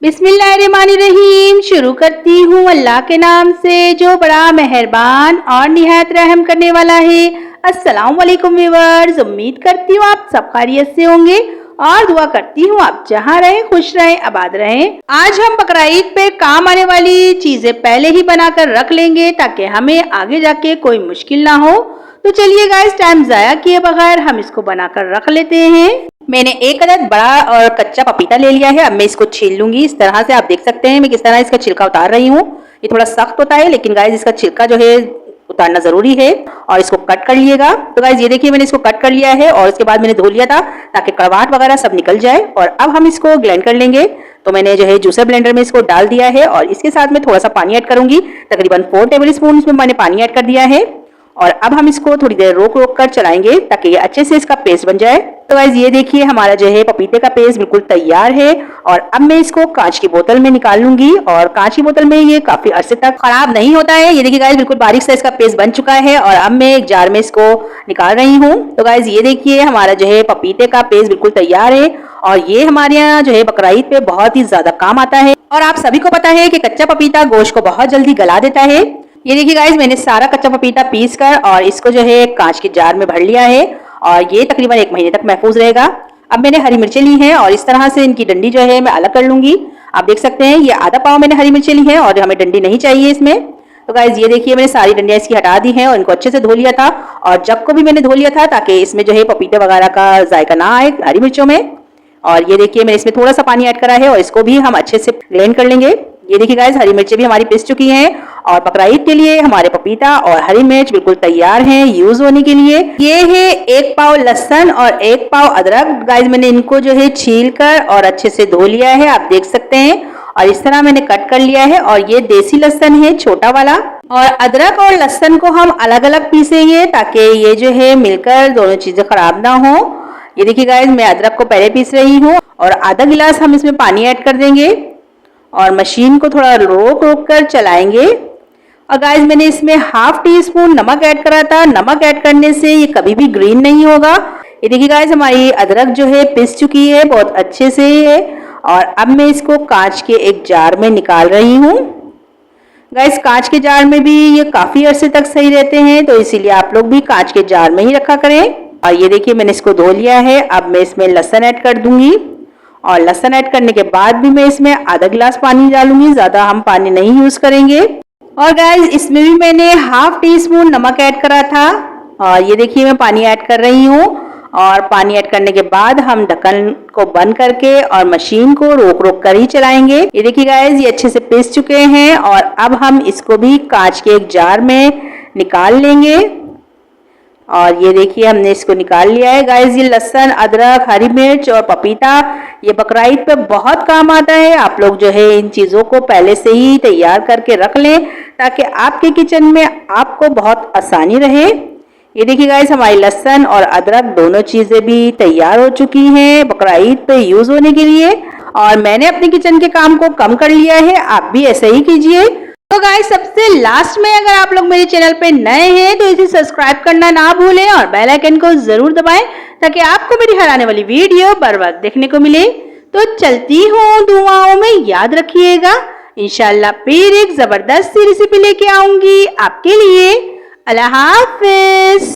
बिस्मिल्लाहिर्रहमानिर्रहीम। शुरू करती हूँ अल्लाह के नाम से जो बड़ा मेहरबान और निहायत रहम करने वाला है। अस्सलाम वालेकुम व्यूअर्स, उम्मीद करती हूँ आप सब खैरियत से होंगे और दुआ करती हूँ आप जहाँ रहें खुश रहें आबाद रहें। आज हम बकरा ईद पे काम आने वाली चीजें पहले ही बनाकर रख लेंगे ताकि हमें आगे जाके कोई मुश्किल ना हो। तो चलिए गाइस, टाइम जाया किए बगैर हम इसको बनाकर रख लेते हैं। मैंने एक अदद बड़ा और कच्चा पपीता ले लिया है। अब मैं इसको छील लूंगी। इस तरह से आप देख सकते हैं मैं किस तरह इसका छिलका उतार रही हूँ। ये थोड़ा सख्त होता है लेकिन गाइस इसका छिलका जो है उतारना जरूरी है और इसको कट कर लिएगा। तो गाइस ये देखिए मैंने इसको कट कर लिया है और उसके बाद मैंने धो लिया था ताकि कड़वाहट वगैरह सब निकल जाए। और अब हम इसको ब्लेंड कर लेंगे। तो मैंने जो है जूसर ब्लेंडर में इसको डाल दिया है और इसके साथ में थोड़ा सा पानी ऐड करूंगी। तकरीबन 4 टेबल स्पून इसमें मैंने पानी ऐड कर दिया है और अब हम इसको थोड़ी देर रोक रोक कर चलाएंगे ताकि ये अच्छे से इसका पेस्ट बन जाए। तो गाइस ये देखिए हमारा जो है पपीते का पेस्ट बिल्कुल तैयार है और अब मैं इसको कांच की बोतल में निकाल लूंगी। और कांच की बोतल में ये काफी अरसे तक खराब नहीं होता है। ये देखिए गाइस बिल्कुल बारीक सा इसका पेस्ट बन चुका है और अब मैं एक जार में इसको निकाल रही हूँ। तो गाइस ये देखिए हमारा जो है पपीते का पेस्ट बिल्कुल तैयार है और ये हमारे यहाँ जो है बकरा ईद पे बहुत ही ज्यादा काम आता है। और आप सभी को पता है कि कच्चा पपीता गोश्त को बहुत जल्दी गला देता है। ये देखिए गाइस मैंने सारा कच्चा पपीता पीस कर और इसको जो है कांच के जार में भर लिया है और ये तकरीबन 1 महीने तक महफूज रहेगा। अब मैंने हरी मिर्चें ली हैं और इस तरह से इनकी डंडी जो है मैं अलग कर लूंगी। आप देख सकते हैं ये आधा पाव मैंने हरी मिर्चें ली हैं और हमें डंडी नहीं चाहिए इसमें। तो गाइस ये देखिए मैंने सारी डंडियां इसकी हटा दी हैं और इनको अच्छे से धो लिया था और जग को भी मैंने धो लिया था ताकि इसमें जो है पपीते वगैरह का जायका ना आए हरी मिर्चों में। और ये देखिए मैंने इसमें थोड़ा सा पानी ऐड करा है और इसको भी हम अच्छे से ब्लेंड कर लेंगे। ये देखिए गाइस हरी मिर्चें भी हमारी पिस चुकी हैं और बकरा ईद के लिए हमारे पपीता और हरी मिर्च बिल्कुल तैयार हैं यूज होने के लिए। ये है 1 पाव लहसुन और 1 पाव अदरक। गाइस मैंने इनको जो है छील कर और अच्छे से धो लिया है, आप देख सकते हैं। और इस तरह मैंने कट कर लिया है और ये देसी लहसुन है छोटा वाला। और अदरक और लहसुन को हम अलग अलग पीसेंगे ताकि ये जो है मिलकर दोनों चीजें खराब ना हो। ये देखिए गाइस मैं अदरक को पहले पीस रही हूँ और आधा गिलास हम इसमें पानी ऐड कर देंगे और मशीन को थोड़ा रोक रोक कर चलाएंगे। और गाइस मैंने इसमें ½ टीस्पून नमक ऐड करा था। नमक ऐड करने से ये कभी भी ग्रीन नहीं होगा। ये देखिए गाइस हमारी अदरक जो है पिस चुकी है बहुत अच्छे से है और अब मैं इसको कांच के एक जार में निकाल रही हूँ। गाइस कांच के जार में भी ये काफी अरसे तक सही रहते हैं तो इसीलिए आप लोग भी कांच के जार में ही रखा करें। और ये देखिए मैंने इसको धो लिया है। अब मैं इसमें लहसुन ऐड कर दूंगी और लहसुन ऐड करने के बाद भी मैं इसमें आधा गिलास पानी डालूंगी, ज्यादा हम पानी नहीं यूज करेंगे। और गाइस इसमें भी मैंने ½ टीस्पून नमक ऐड करा था और ये देखिए मैं पानी ऐड कर रही हूँ। और पानी ऐड करने के बाद हम ढक्कन को बंद करके और मशीन को रोक रोक कर ही चलाएंगे। ये देखिए गाइस ये अच्छे से पीस चुके हैं और अब हम इसको भी कांच के एक जार में निकाल लेंगे। और ये देखिए हमने इसको निकाल लिया है। गाइस ये लहसुन अदरक हरी मिर्च और पपीता ये बकरा ईद पे बहुत काम आता है। आप लोग जो है इन चीज़ों को पहले से ही तैयार करके रख लें ताकि आपके किचन में आपको बहुत आसानी रहे। ये देखिए गाइस हमारी लहसुन और अदरक दोनों चीज़ें भी तैयार हो चुकी हैं बकरा ईद पे यूज़ होने के लिए। और मैंने अपने किचन के काम को कम कर लिया है, आप भी ऐसे ही कीजिए। तो गाइस सबसे लास्ट में अगर आप लोग मेरे चैनल पे नए हैं तो इसे सब्सक्राइब करना ना भूलें और बेल आइकन को जरूर दबाएं ताकि आपको मेरी हर आने वाली वीडियो बर वक्त देखने को मिले। तो चलती हूँ दुआओं में, याद रखिएगा इंशाल्लाह फिर एक जबरदस्त सी रेसिपी लेके आऊंगी आपके लिए। अल्लाह हाफिज।